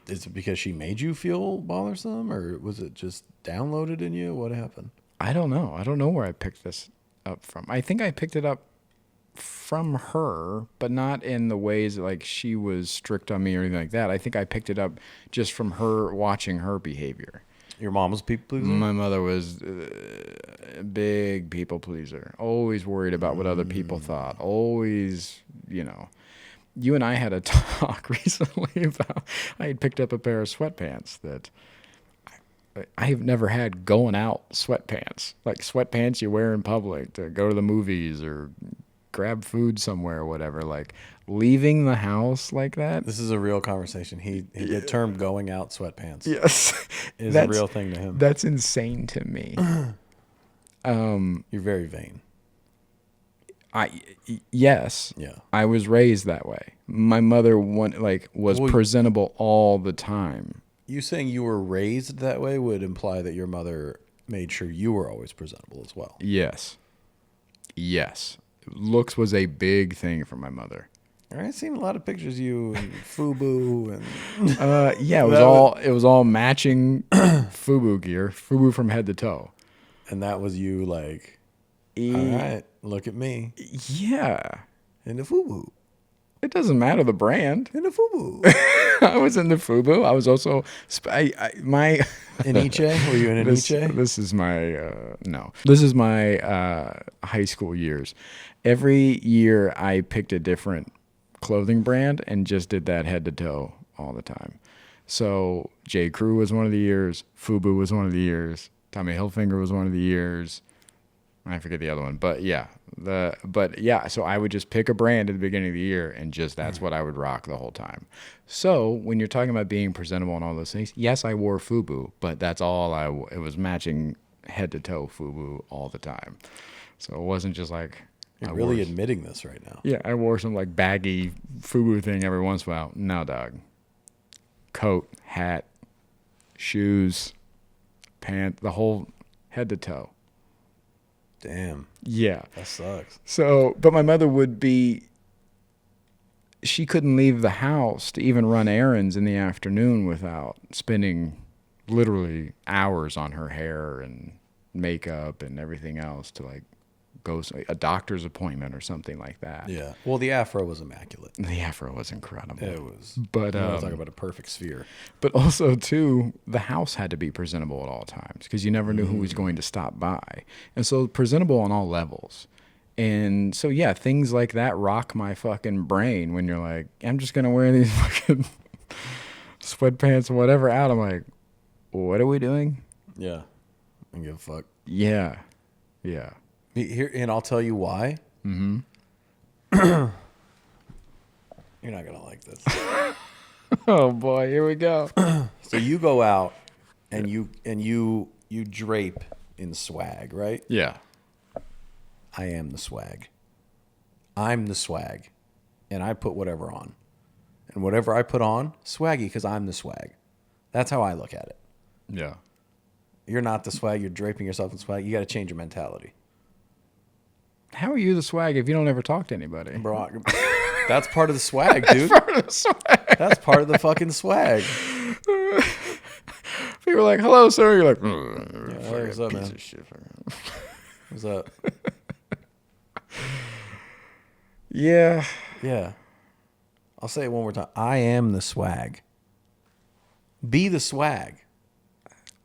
B: Is it because she made you feel bothersome, or was it just downloaded in you? What happened?
A: I don't know. I don't know where I picked this up from. I think I picked it up from her, but not in the ways like she was strict on me or anything like that. I think I picked it up just from her watching her behavior.
B: Your mom was a people pleaser?
A: My mother was a big people pleaser. Always worried about what other people thought. Always, You and I had a talk recently about I had picked up a pair of sweatpants that I've never had going out sweatpants. Like sweatpants you wear in public to go to the movies or grab food somewhere or whatever. Like leaving the house like that.
B: This is a real conversation. The term going out sweatpants
A: Yes.
B: is a real thing to him.
A: That's insane to me.
B: You're very vain.
A: Yes.
B: Yeah.
A: I was raised that way. My mother was presentable all the time.
B: You saying you were raised that way would imply that your mother made sure you were always presentable as well.
A: Yes. Looks was a big thing for my mother.
B: I've seen a lot of pictures of you in FUBU and
A: yeah, it was all matching FUBU gear, FUBU from head to toe.
B: And that was you like, all right, look at me.
A: Yeah.
B: In the FUBU.
A: It doesn't matter the brand.
B: In the FUBU.
A: I was in the FUBU. I was also
B: Aniche? Were you in Aniche?
A: This is my no. This is my high school years. Every year I picked a different clothing brand and just did that head to toe all the time. So J. Crew was one of the years. FUBU was one of the years. Tommy Hilfiger was one of the years. I forget the other one, but yeah. So I would just pick a brand at the beginning of the year and that's what I would rock the whole time. So when you're talking about being presentable and all those things, yes, I wore FUBU, but that's all it was matching head to toe FUBU all the time. So it wasn't just like
B: you're really admitting this right now.
A: Yeah, I wore some like baggy FUBU thing every once in a while. No, dog. Coat, hat, shoes, pants, the whole head to toe.
B: Damn.
A: Yeah.
B: That sucks.
A: So, but my mother would be she couldn't leave the house to even run errands in the afternoon without spending literally hours on her hair and makeup and everything else to like go a doctor's appointment or something like that.
B: Yeah. Well, the afro was immaculate.
A: The afro was incredible.
B: It was.
A: But
B: I was talking about a perfect sphere.
A: But also too, the house had to be presentable at all times because you never knew who was going to stop by, and so presentable on all levels. And so yeah, things like that rock my fucking brain when you're like, I'm just gonna wear these fucking sweatpants or whatever out. I'm like, what are we doing?
B: Yeah. I don't give a fuck.
A: Yeah. Yeah.
B: Here, and I'll tell you why.
A: Mm-hmm.
B: You're not gonna like this.
A: Oh boy, here we go.
B: So you go out and you drape in swag, right?
A: Yeah.
B: I am the swag. I'm the swag. And I put whatever on. And whatever I put on, swaggy because I'm the swag. That's how I look at it.
A: Yeah.
B: You're not the swag. You're draping yourself in swag. You got to change your mentality.
A: How are you the swag if you don't ever talk to anybody?
B: Bro, that's part of the swag, dude.
A: Part of the swag.
B: That's part of the fucking swag.
A: People are like, hello, sir. You're like,
B: Hey, what's up, man?
A: of shit.
B: What's up?
A: Yeah.
B: Yeah. I'll say it one more time. I am the swag. Be the swag.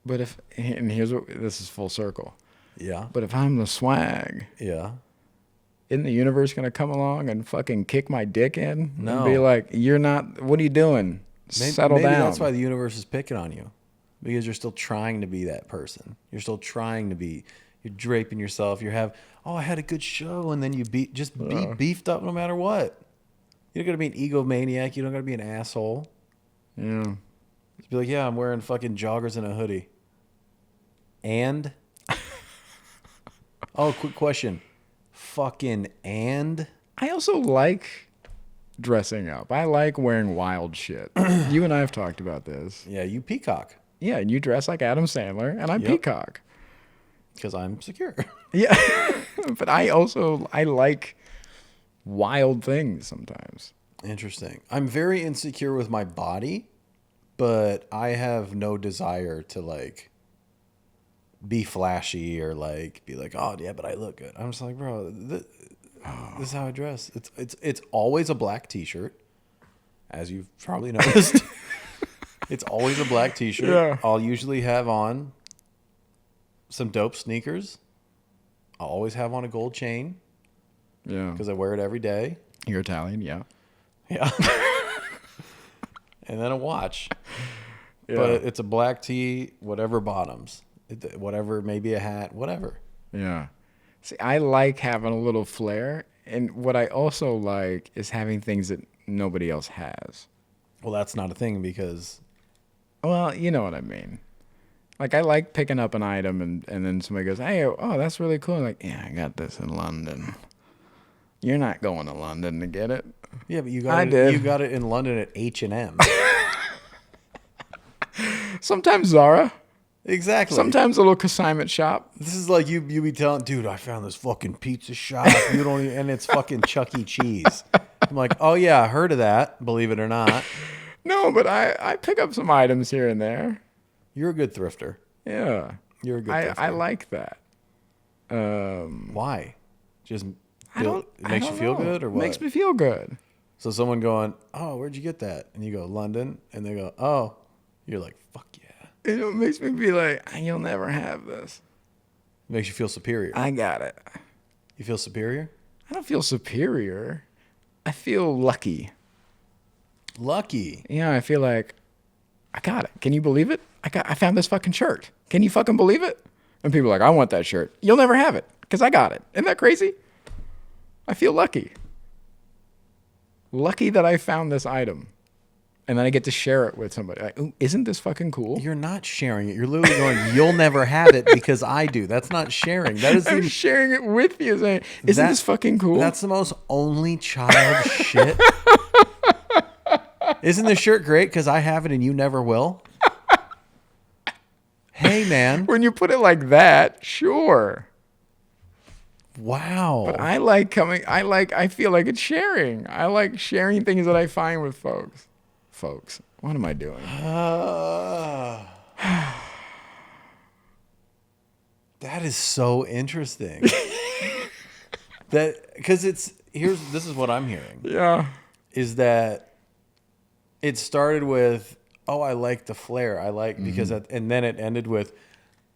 A: But if, and here's what, this is full circle.
B: Yeah.
A: But if I'm the swag,
B: Yeah.
A: isn't the universe going to come along and fucking kick my dick in?
B: No.
A: And be like, you're not, what are you doing? Settle
B: maybe
A: down.
B: That's why the universe is picking on you. Because you're still trying to be that person. You're still trying to be, you're draping yourself. I had a good show. And then you be beefed up no matter what. You don't got to be an egomaniac. You don't got to be an asshole.
A: Yeah.
B: Just be like, yeah, I'm wearing fucking joggers and a hoodie. And? Oh, quick question. Fucking and?
A: I also like dressing up. I like wearing wild shit. You and I have talked about this.
B: Yeah, you peacock.
A: Yeah, and you dress like Adam Sandler, and I'm
B: Yep.
A: Peacock.
B: Because I'm secure.
A: Yeah. But I like wild things sometimes.
B: Interesting. I'm very insecure with my body, but I have no desire to like be flashy or like be like, oh yeah, but I look good. I'm just like, bro, this is how I dress. It's always a black t-shirt, as you've probably noticed. It's always a black t-shirt.
A: Yeah.
B: I'll usually have on some dope sneakers. I'll always have on a gold chain
A: Yeah.
B: because I wear it every day.
A: You're Italian, yeah.
B: Yeah. And then a watch.
A: Yeah.
B: But it's a black tee, whatever bottoms. Whatever, maybe a hat, whatever.
A: Yeah. See, I like having a little flair, and what I also like is having things that nobody else has.
B: Well, that's not a thing because...
A: Well, you know what I mean. Like, I like picking up an item, and then somebody goes, hey, oh, that's really cool. I'm like, yeah, I got this in London. You're not going to London to get it.
B: Yeah, but you
A: I
B: got it.
A: did.
B: You got it in London at H&M.
A: Sometimes Zara.
B: Exactly.
A: Sometimes a little consignment shop.
B: This is like you be telling, dude, I found this fucking pizza shop. You don't even, and it's fucking Chuck E. Cheese. I'm like, oh yeah, I heard of that. Believe it or not.
A: No, but I pick up some items here and there.
B: You're a good thrifter.
A: Yeah.
B: You're a good thrifter.
A: I like that.
B: Why? Just
A: It
B: it makes you feel good or what?
A: Makes me feel good.
B: So someone going, oh, where'd you get that? And you go, London. And they go, oh. You're like, fuck yeah.
A: It makes me be like, you'll never have this.
B: It makes you feel superior.
A: I got it.
B: You feel superior?
A: I don't feel superior. I feel lucky.
B: Lucky.
A: Yeah, I feel like I got it. Can you believe it? I found this fucking shirt. Can you fucking believe it? And people are like, I want that shirt. You'll never have it because I got it. Isn't that crazy? I feel lucky. Lucky that I found this item. And then I get to share it with somebody. Like, ooh, isn't this fucking cool?
B: You're not sharing it. You're literally going, you'll never have it because I do. That's not sharing. That is
A: I'm
B: the,
A: sharing it with you. Saying, isn't this fucking cool?
B: That's the most only child shit. Isn't this shirt great because I have it and you never will? Hey, man.
A: When you put it like that, sure.
B: Wow.
A: But I feel like it's sharing. I like sharing things that I find with folks. Folks, what am I doing?
B: That is so interesting. Because this is what I'm hearing.
A: Yeah.
B: Is that it started with, oh, I like the flare. I like because and then it ended with,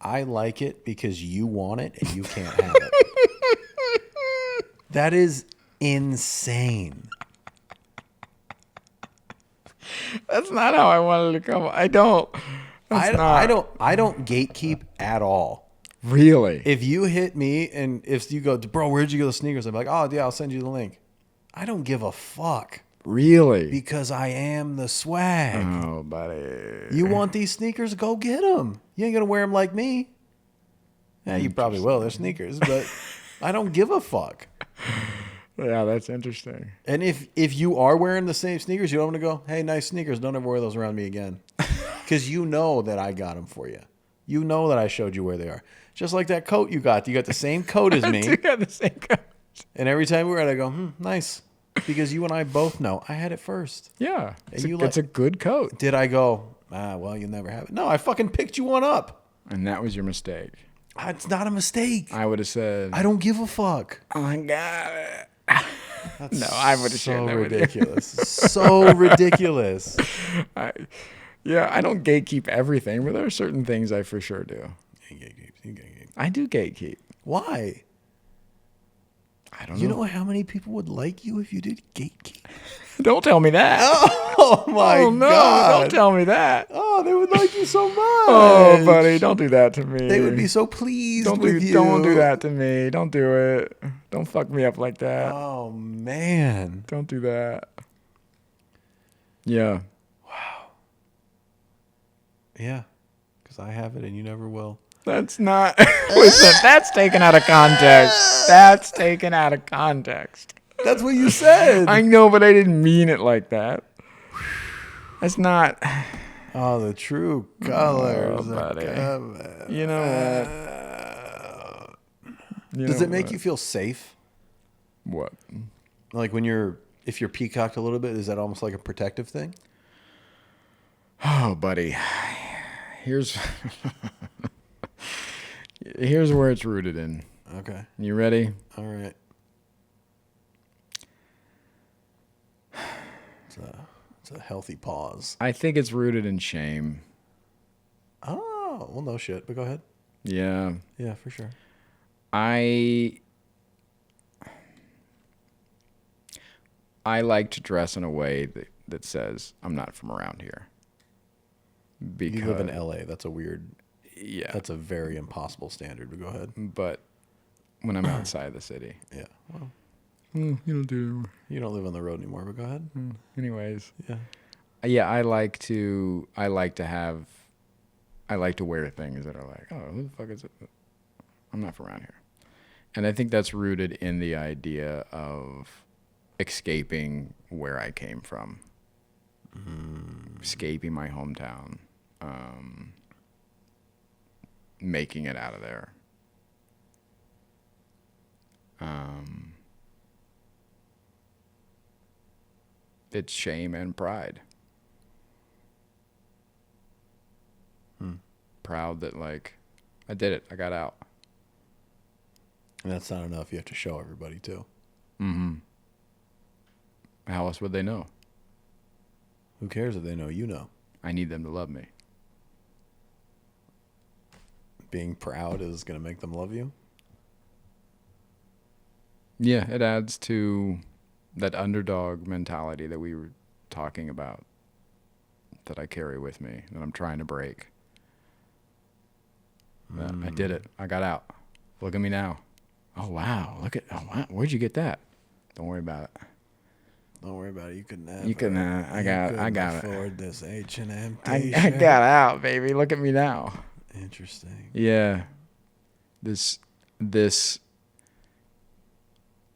B: I like it because you want it and you can't have it. That is insane.
A: That's not how I wanted to come. I don't. That's not.
B: I don't gatekeep at all.
A: Really?
B: If you hit me and if you go, bro, where'd you get the sneakers? I'm like, oh yeah, I'll send you the link. I don't give a fuck.
A: Really?
B: Because I am the swag.
A: Oh, buddy.
B: You want these sneakers? Go get them. You ain't gonna wear them like me. Yeah, you probably will. They're sneakers, but I don't give a fuck.
A: Yeah, that's interesting.
B: And if you are wearing the same sneakers, you don't want to go, hey, nice sneakers. Don't ever wear those around me again. Because you know that I got them for you. You know that I showed you where they are. Just like that coat you got. You got the same coat as me.
A: You got the same coat.
B: And every time we wear it, I go, nice. Because you and I both know I had it first.
A: Yeah.
B: And
A: It's a good coat.
B: Did I go, well, you'll never have it? No, I fucking picked you one up.
A: And that was your mistake.
B: It's not a mistake.
A: I would have said,
B: I don't give a fuck.
A: I got it. No, I would have shared that
B: ridiculous. With you. So ridiculous.
A: I don't gatekeep everything, but there are certain things I for sure do. I do gatekeep.
B: Why?
A: I don't know.
B: You know how many people would like you if you did gatekeep?
A: Don't tell me that.
B: Oh my
A: no,
B: God.
A: Don't tell me that.
B: Oh, they would like you so much.
A: Oh, buddy, don't do that to me.
B: They would be so pleased with you.
A: Don't do that to me. Don't do it. Don't fuck me up like that.
B: Oh, man.
A: Don't do that. Yeah.
B: Wow. Yeah, because I have it and you never will.
A: That's not... Listen, that's taken out of context. That's taken out of context.
B: That's what you said.
A: I know, but I didn't mean it like that. That's not...
B: Oh, the true colors.
A: Oh, buddy. You know what?
B: Does it make you feel safe?
A: What?
B: Like if you're peacocked a little bit, is that almost like a protective thing?
A: Oh, buddy. Here's where it's rooted in.
B: Okay.
A: You ready?
B: All right. It's a healthy pause.
A: I think it's rooted in shame.
B: Oh, well, no shit, but go ahead.
A: Yeah.
B: Yeah, for sure.
A: I like to dress in a way that says I'm not from around here. Because
B: you live in LA. That's a weird...
A: Yeah.
B: That's a very impossible standard, but go ahead.
A: But when I'm outside the city.
B: Yeah. Well,
A: you don't
B: live on the road anymore, but go ahead.
A: Anyways.
B: Yeah.
A: Yeah, I like to wear things that are like, oh, who the fuck is it? I'm not from around here. And I think that's rooted in the idea of escaping where I came from. Escaping my hometown. Making it out of there. It's shame and pride. Proud that, like, I did it. I got out.
B: And that's not enough. You have to show everybody, too.
A: Mm-hmm. How else would they know?
B: Who cares if they know you know?
A: I need them to love me.
B: Being proud is going to make them love you?
A: Yeah, it adds to that underdog mentality that we were talking about that I carry with me, that I'm trying to break. I did it. I got out. Look at me now. Oh, wow. Wow. Where'd you get that? Don't worry about it.
B: Don't worry about it. You couldn't have
A: I got it.
B: Afford this H&M
A: I
B: t-shirt.
A: got out, baby. Look at me now.
B: Interesting.
A: Yeah. These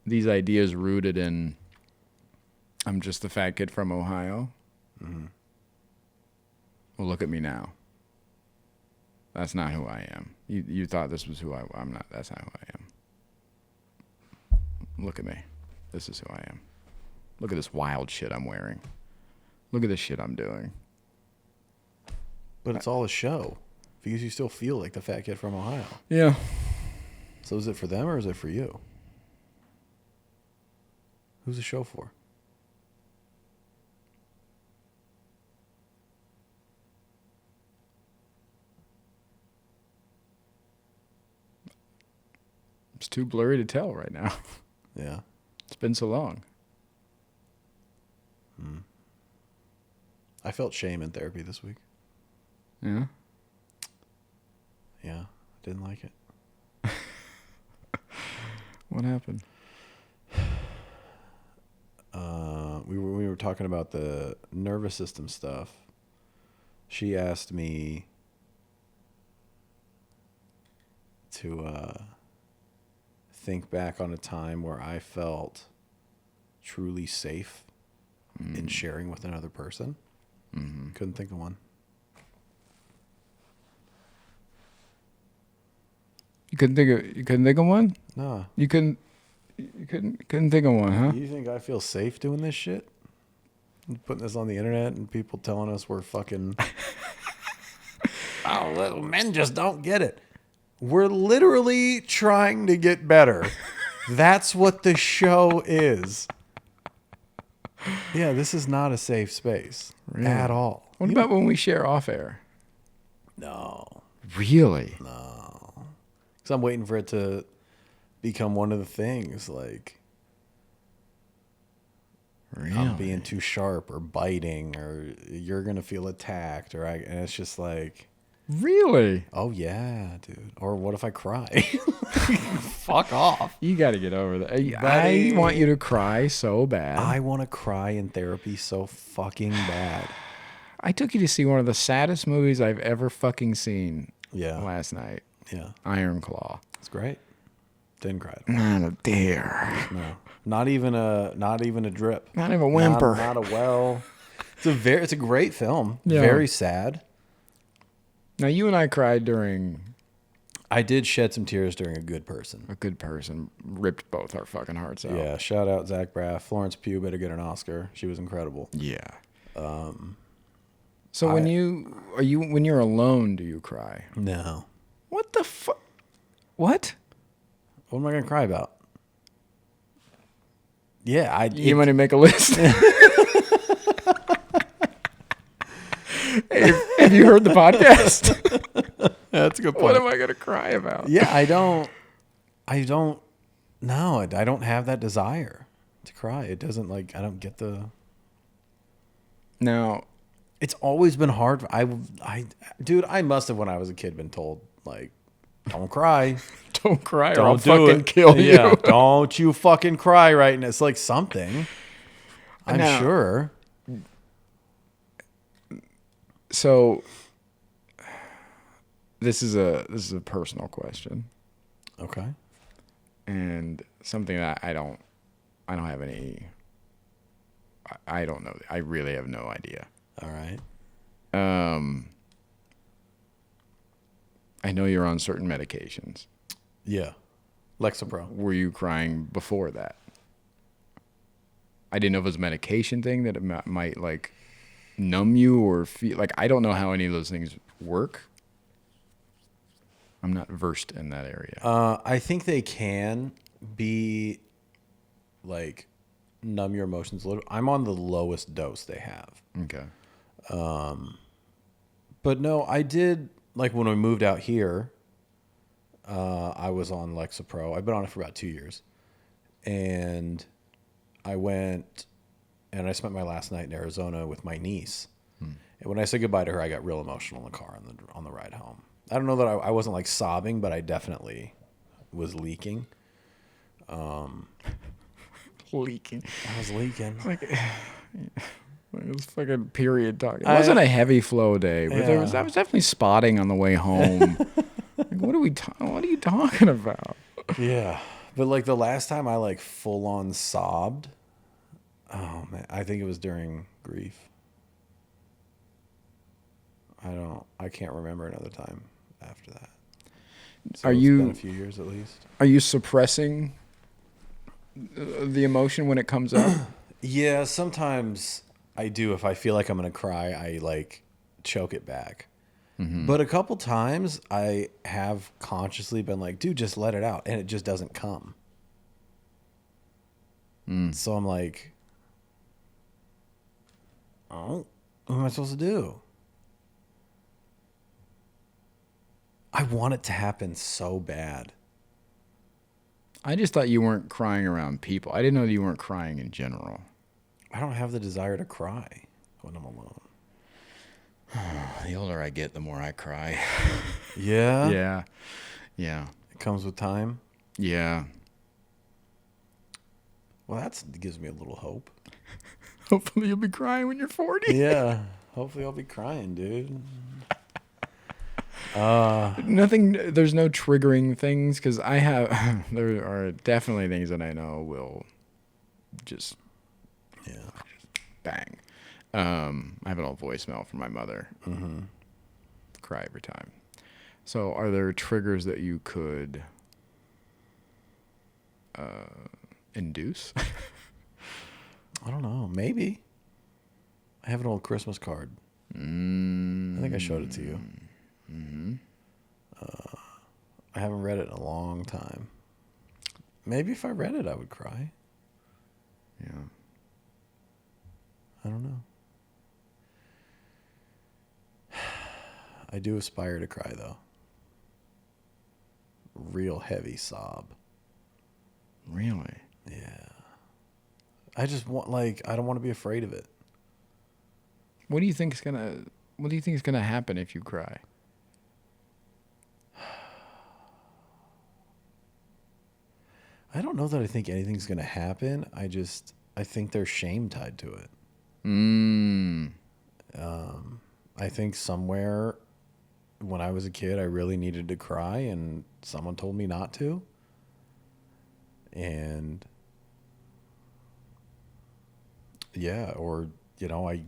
A: ideas rooted in I'm just a fat kid from Ohio.
B: Mm-hmm.
A: Well, look at me now. That's not who I am. You thought this was who I'm not. That's not who I am. look at me. This is who I am. Look at this wild shit I'm wearing. Look at this shit I'm doing.
B: But it's all a show because you still feel like the fat kid from Ohio.
A: Yeah.
B: So is it for them or is it for you? Who's the show for?
A: It's too blurry to tell right now.
B: Yeah.
A: It's been so long.
B: I felt shame in therapy this week.
A: Yeah.
B: Yeah. I didn't like it.
A: What happened?
B: We were talking about the nervous system stuff. She asked me to think back on a time where I felt truly safe in sharing with another person. Mm-hmm. Couldn't think of one.
A: You couldn't think of one?
B: No.
A: You couldn't think of one, huh?
B: You think I feel safe doing this shit? Putting this on the internet and people telling us we're fucking... Oh, little men just don't get it. We're literally trying to get better. That's what the show is. Yeah, this is not a safe space at all.
A: What about when we share off air?
B: No.
A: Really?
B: No. Because I'm waiting for it to become one of the things, like
A: Really?
B: I'm being too sharp or biting or you're going to feel attacked and it's just like...
A: Really?
B: Oh, yeah, dude. Or what if I cry? Fuck off.
A: You got to get over that.
B: Buddy.
A: I want you to cry so bad.
B: I want to cry in therapy so fucking bad.
A: I took you to see one of the saddest movies I've ever fucking seen last night.
B: Yeah.
A: Iron Claw.
B: It's great. Didn't cry.
A: Not a dare.
B: No. Not even a drip.
A: Not even a whimper.
B: Not a well. It's a great film.
A: Yeah.
B: Very sad.
A: Now, you and I cried during...
B: I did shed some tears during A Good Person.
A: A Good Person ripped both our fucking hearts out.
B: Yeah, shout out Zach Braff. Florence Pugh better get an Oscar. She was incredible.
A: Yeah. So when you're alone, do you cry?
B: No.
A: What the fuck? What?
B: What am I going to cry about? Yeah,
A: You want to make a list? Hey, have you heard the podcast?
B: That's a good point.
A: What am I going to cry about?
B: Yeah, I don't know. I don't have that desire to cry. It doesn't I don't get the...
A: Now,
B: it's always been hard. Dude, I must have when I was a kid been told don't cry.
A: Don't cry or
B: Don't
A: I'll
B: do
A: fucking
B: it.
A: kill you.
B: Yeah, don't you fucking cry right now. It's like something. I'm
A: Now-
B: sure.
A: So this is a personal question
B: Okay.
A: and something that I don't have any. I don't know. I really have no idea.
B: All right.
A: I know you're on certain medications.
B: Yeah. Lexapro.
A: Were you crying before that? I didn't know if it was a medication thing that it might numb you or feel I don't know how any of those things work. I'm not versed in that area.
B: I think they can be numb your emotions a little. I'm on the lowest dose they have.
A: Okay.
B: But no, I did when we moved out here, I was on Lexapro. I've been on it for about 2 years. And I went and I spent my last night in Arizona with my niece. And when I said goodbye to her, I got real emotional in the car on the ride home. I don't know that I wasn't sobbing, but I definitely was leaking.
A: Leaking.
B: I was leaking.
A: It was fucking period talking. It wasn't a heavy flow day, but I was definitely spotting on the way home. What are you talking about?
B: Yeah. But the last time I full on sobbed, oh man, I think it was during grief. I can't remember another time after that. So it's been a few years at least.
A: Are you suppressing the emotion when it comes up?
B: Yeah, sometimes I do. If I feel like I'm gonna cry, I like choke it back. But a couple times I have consciously been like, dude, just let it out, and it just doesn't come. So I'm like, oh, what am I supposed to do? I want it to happen so bad.
A: I just thought you weren't crying around people. I didn't know that you weren't crying in general.
B: I don't have the desire to cry when I'm alone.
A: The older I get, the more I cry.
B: Yeah?
A: Yeah. Yeah.
B: It comes with time?
A: Yeah.
B: Well, that gives me a little hope.
A: Hopefully you'll be crying when you're 40.
B: Yeah. Hopefully I'll be crying, dude.
A: Nothing, there's no triggering things because I have, there are definitely things that I know will just
B: Yeah.
A: bang. I have an old voicemail from my mother. Cry every time. So are there triggers that you could induce?
B: I don't know. Maybe. I have an old Christmas card. I think I showed it to you. I haven't read it in a long time. Maybe if I read it, I would cry.
A: Yeah.
B: I don't know. I do aspire to cry, though. Real heavy sob.
A: Really?
B: Yeah. I just want, like, I don't want to be afraid of it.
A: What do you think is gonna happen if you cry?
B: I don't know that I think anything's going to happen. I think there's shame tied to it. I think somewhere when I was a kid, I really needed to cry and someone told me not to. And yeah, or, I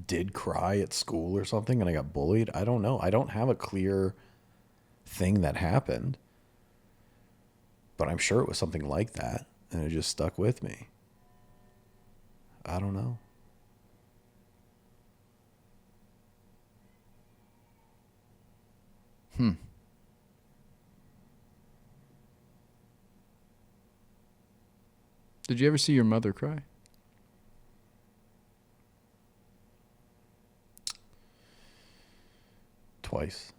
B: did cry at school or something and I got bullied. I don't know. I don't have a clear thing that happened, but I'm sure it was something like that and it just stuck with me. I don't know.
A: Did you ever see your mother cry?
B: Twice.